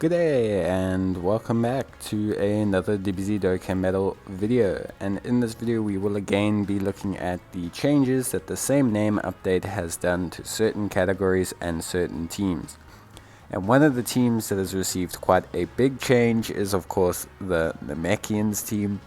Good day and welcome back to another Dbz Dokkan Metal video, and in this video we will again be looking at the changes that the same name update has done to certain categories and certain teams. And one of the teams that has received quite a big change is of course the Namekians team.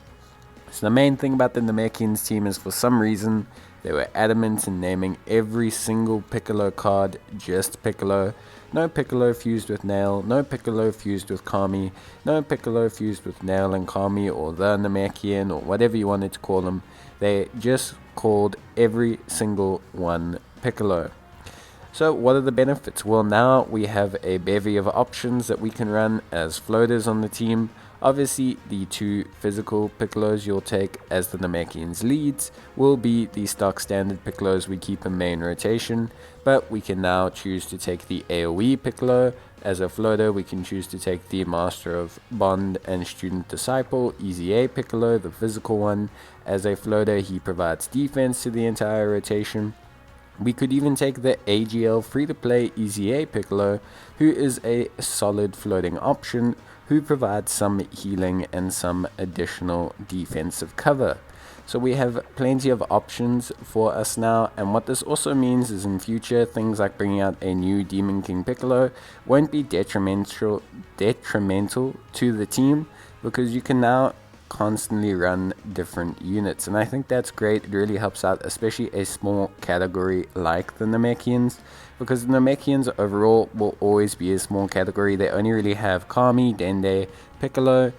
So the main thing about the Namekians team is for some reason they were adamant in naming every single Piccolo card just Piccolo. No Piccolo fused with Nail, no Piccolo fused with Kami, no Piccolo fused with Nail and Kami or the Namekian or whatever you wanted to call them. They just called every single one Piccolo. So what are the benefits? Well, now we have a bevy of options that we can run as floaters on the team. Obviously, the two physical Piccolos you'll take as the Namekians leads will be the stock standard Piccolos we keep in main rotation, but we can now choose to take the AoE Piccolo. As a floater, we can choose to take the Master of Bond and Student Disciple, Easy A Piccolo, the physical one. As a floater, he provides defense to the entire rotation. We could even take the AGL free-to-play Easy A Piccolo, who is a solid floating option, who provides some healing and some additional defensive cover. So we have plenty of options for us now, and what this also means is in future things like bringing out a new Demon King Piccolo won't be detrimental to the team, because you can now constantly run different units, and I think that's great. It really helps out, especially a small category like the Namekians, because the Namekians overall will always be a small category. They only really have Kami, Dende, Piccolo,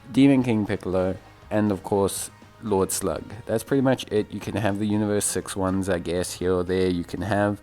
Demon King Piccolo, and of course Lord Slug. That's pretty much it. You can have the Universe 6 ones, I guess, here or there. You can have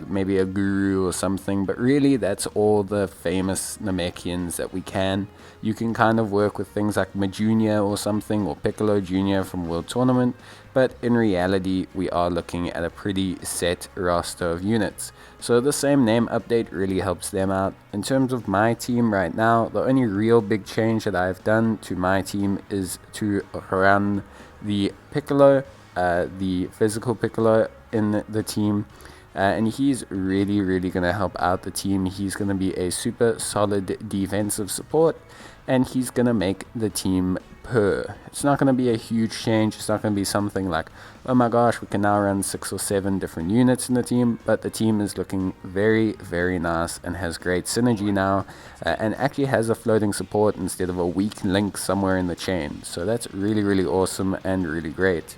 maybe a Guru or something, but really that's all the famous Namekians that we can. You can kind of work with things like Majunia or something, or Piccolo Jr. from World Tournament, but in reality we are looking at a pretty set roster of units. So the same name update really helps them out. In terms of my team right now, the only real big change that I've done to my team is to run the Piccolo, the physical Piccolo in the team. And he's really going to help out the team. He's going to be a super solid defensive support, and he's going to make the team purr. It's not going to be a huge change. It's not going to be something like, oh my gosh, we can now run 6 or 7 different units in the team, but the team is looking very nice and has great synergy now, and actually has a floating support instead of a weak link somewhere in the chain. So that's really awesome and really great.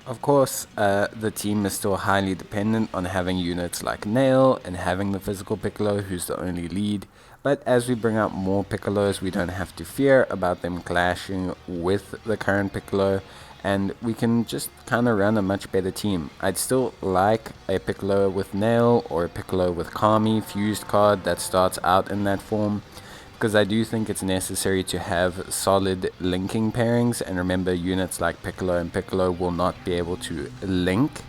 Of course, the team is still highly dependent on having units like Nail and having the physical Piccolo, who's the only lead, but as we bring out more Piccolos, we don't have to fear about them clashing with the current Piccolo, and we can just kind of run a much better team. I'd still like a Piccolo with Nail or a Piccolo with Kami fused card that starts out in that form, because I do think it's necessary to have solid linking pairings, and remember, units like Piccolo and Piccolo will not be able to link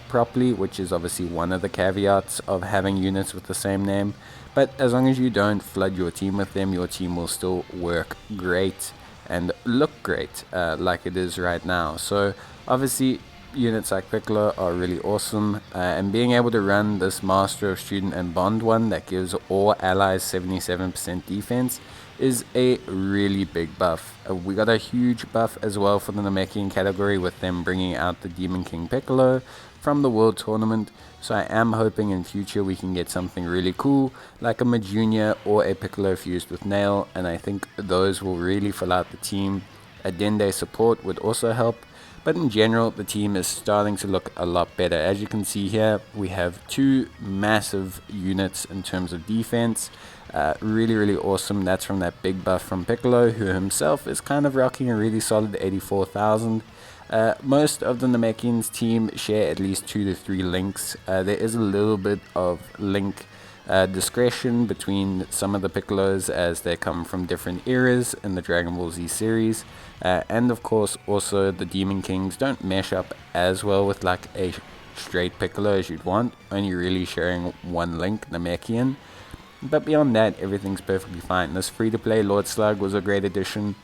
properly, which is obviously one of the caveats of having units with the same name. But as long as you don't flood your team with them, your team will still work great and look great like it is right now. So obviously units like Piccolo are really awesome, and being able to run this Master of Student and Bond one that gives all allies 77% defense is a really big buff. We got a huge buff as well for the Namekian category with them bringing out the Demon King Piccolo from the World Tournament, so I am hoping in future we can get something really cool like a Majunia or a Piccolo fused with Nail, and I think those will really fill out the team. A Dende support would also help, but in general the team is starting to look a lot better. As you can see here, we have 2 massive units in terms of defense. Really awesome. That's from that big buff from Piccolo, who himself is kind of rocking a really solid 84,000. Most of the Namekians team share at least 2 to 3 links. There is a little bit of link discretion between some of the Piccolos as they come from different eras in the Dragon Ball Z series, and of course also the Demon Kings don't mesh up as well with like a straight Piccolo as you'd want, only really sharing 1 link, Namekian. But beyond that, everything's perfectly fine. This free-to-play Lord Slug was a great addition.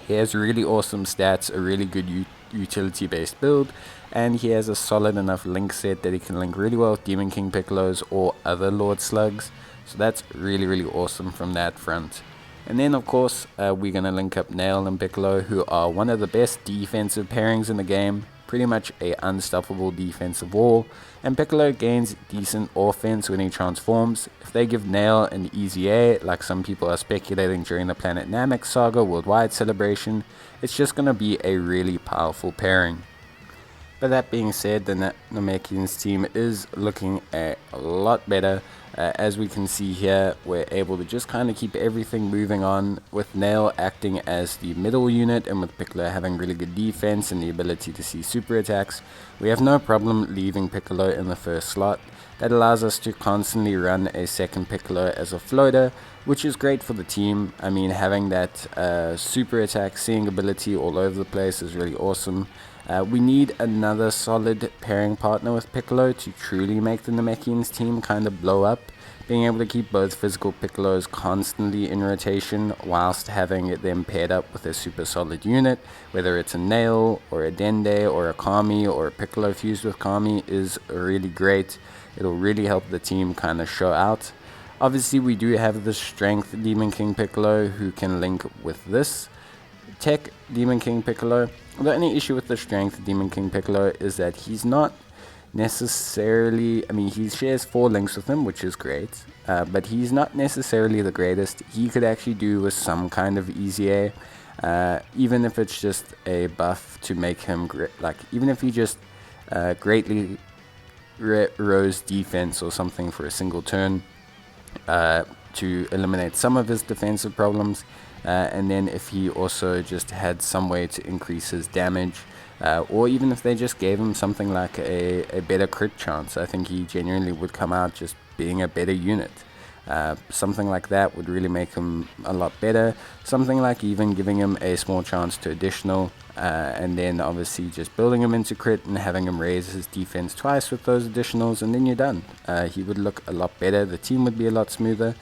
He has really awesome stats, a really good utility-based build, and he has a solid enough link set that he can link really well with Demon King Piccolos or other Lord Slugs. So that's really awesome from that front. And then of course we're going to link up Nail and Piccolo, who are one of the best defensive pairings in the game. Pretty much a unstoppable defensive wall, and Piccolo gains decent offense when he transforms. If they give Nail an easy A, like some people are speculating during the Planet Namek Saga Worldwide celebration, it's just going to be a really powerful pairing. But that being said, the Namekians team is looking a lot better. As we can see here, we're able to just kind of keep everything moving on, with Nail acting as the middle unit, and with Piccolo having really good defense and the ability to see super attacks. We have no problem leaving Piccolo in the first slot. That allows us to constantly run a second Piccolo as a floater, which is great for the team. I mean, having that super attack seeing ability all over the place is really awesome. We need another solid pairing partner with Piccolo to truly make the Namekians team kind of blow up. Being able to keep both physical Piccolos constantly in rotation whilst having them paired up with a super solid unit, whether it's a Nail or a Dende or a Kami or a Piccolo fused with Kami, is really great. It'll really help the team kind of show out. Obviously we do have the Strength Demon King Piccolo who can link with this Tech Demon King Piccolo. The only issue with the Strength Demon King Piccolo is that he's not necessarily, I mean, he shares 4 links with him, which is great, but he's not necessarily the greatest. He could actually do with some kind of easy A, even if it's just a buff to make him even if he just greatly rose defense or something for a single turn to eliminate some of his defensive problems. And then if he also just had some way to increase his damage, or even if they just gave him something like a better crit chance, I think he genuinely would come out just being a better unit. Something like that would really make him a lot better. Something like even giving him a small chance to additional, and then obviously just building him into crit and having him raise his defense twice with those additionals, and then you're done. He would look a lot better, the team would be a lot smoother.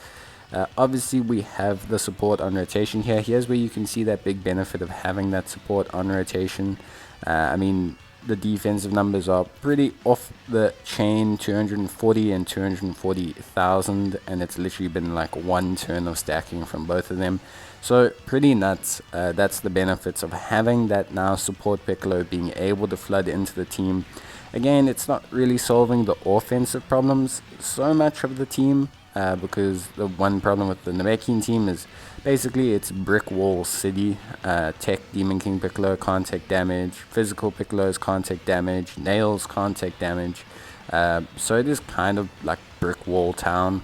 Obviously we have the support on rotation here. Here's where you can see that big benefit of having that support on rotation. I mean, the defensive numbers are pretty off the chain, 240 and 240,000, and it's literally been like 1 turn of stacking from both of them. So pretty nuts. That's the benefits of having that now support Piccolo being able to flood into the team. Again, it's not really solving the offensive problems so much of the team, because the one problem with the Namekian team is basically it's brick wall city. Tech Demon King Piccolo can't take damage, physical Piccolos can't take damage, Nails can't take damage, so it is kind of like brick wall town,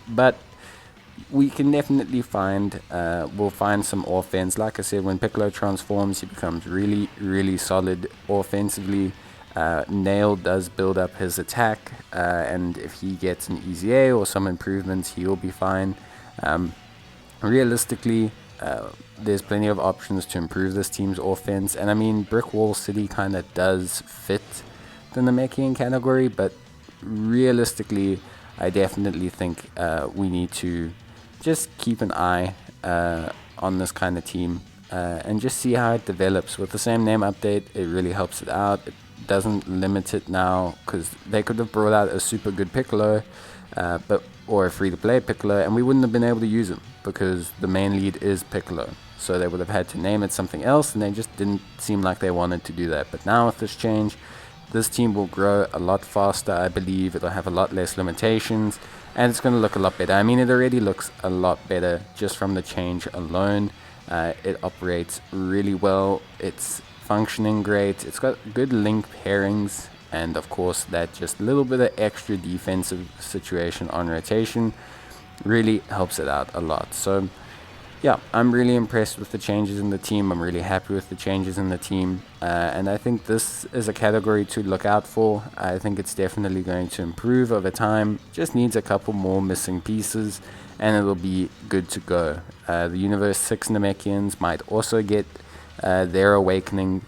but we can definitely find, we'll find some offense. Like I said, when Piccolo transforms, he becomes really solid offensively. Nail does build up his attack, and if he gets an easy A or some improvements, he'll be fine. Realistically, there's plenty of options to improve this team's offense, and I mean, Brick Wall City kind of does fit the Namekian category, but realistically, I definitely think we need to just keep an eye on this kind of team, and just see how it develops. With the same name update, it really helps it out. It doesn't limit it now, because they could have brought out a super good Piccolo, or a free-to-play Piccolo, and we wouldn't have been able to use him because the main lead is Piccolo. So they would have had to name it something else, and they just didn't seem like they wanted to do that. But now with this change, this team will grow a lot faster. I believe it'll have a lot less limitations, and it's going to look a lot better. I mean, it already looks a lot better just from the change alone. It operates really well. It's functioning great. It's got good link pairings, and of course that just little bit of extra defensive situation on rotation really helps it out a lot. So yeah, I'm really impressed with the changes in the team. I'm really happy with the changes in the team, and I think this is a category to look out for. I think it's definitely going to improve over time. Just needs a couple more missing pieces, and it'll be good to go. The Universe 6 Namekians might also get their awakening,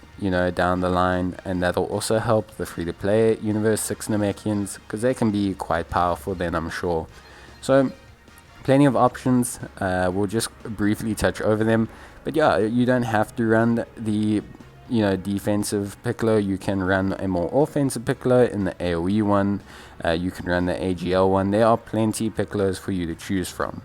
down the line, and that'll also help the free-to-play Universe 6 Namekians, because they can be quite powerful then, I'm sure. So plenty of options. We'll just briefly touch over them, but yeah, you don't have to run the defensive Piccolo, you can run a more offensive Piccolo in the AoE one. You can run the AGL one. There are plenty Piccolos for you to choose from.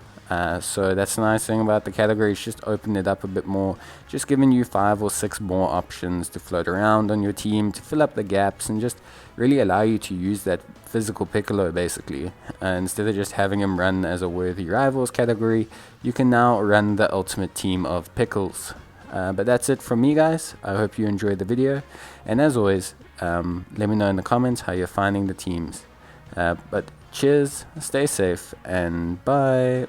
So that's the nice thing about the category. It's just opened it up a bit more, just giving you 5 or 6 more options to float around on your team, to fill up the gaps, and just really allow you to use that physical Piccolo basically. Instead of just having him run as a worthy rivals category, you can now run the ultimate team of Pickles. But that's it from me, guys. I hope you enjoyed the video, and as always, let me know in the comments how you're finding the teams. But cheers, stay safe, and bye.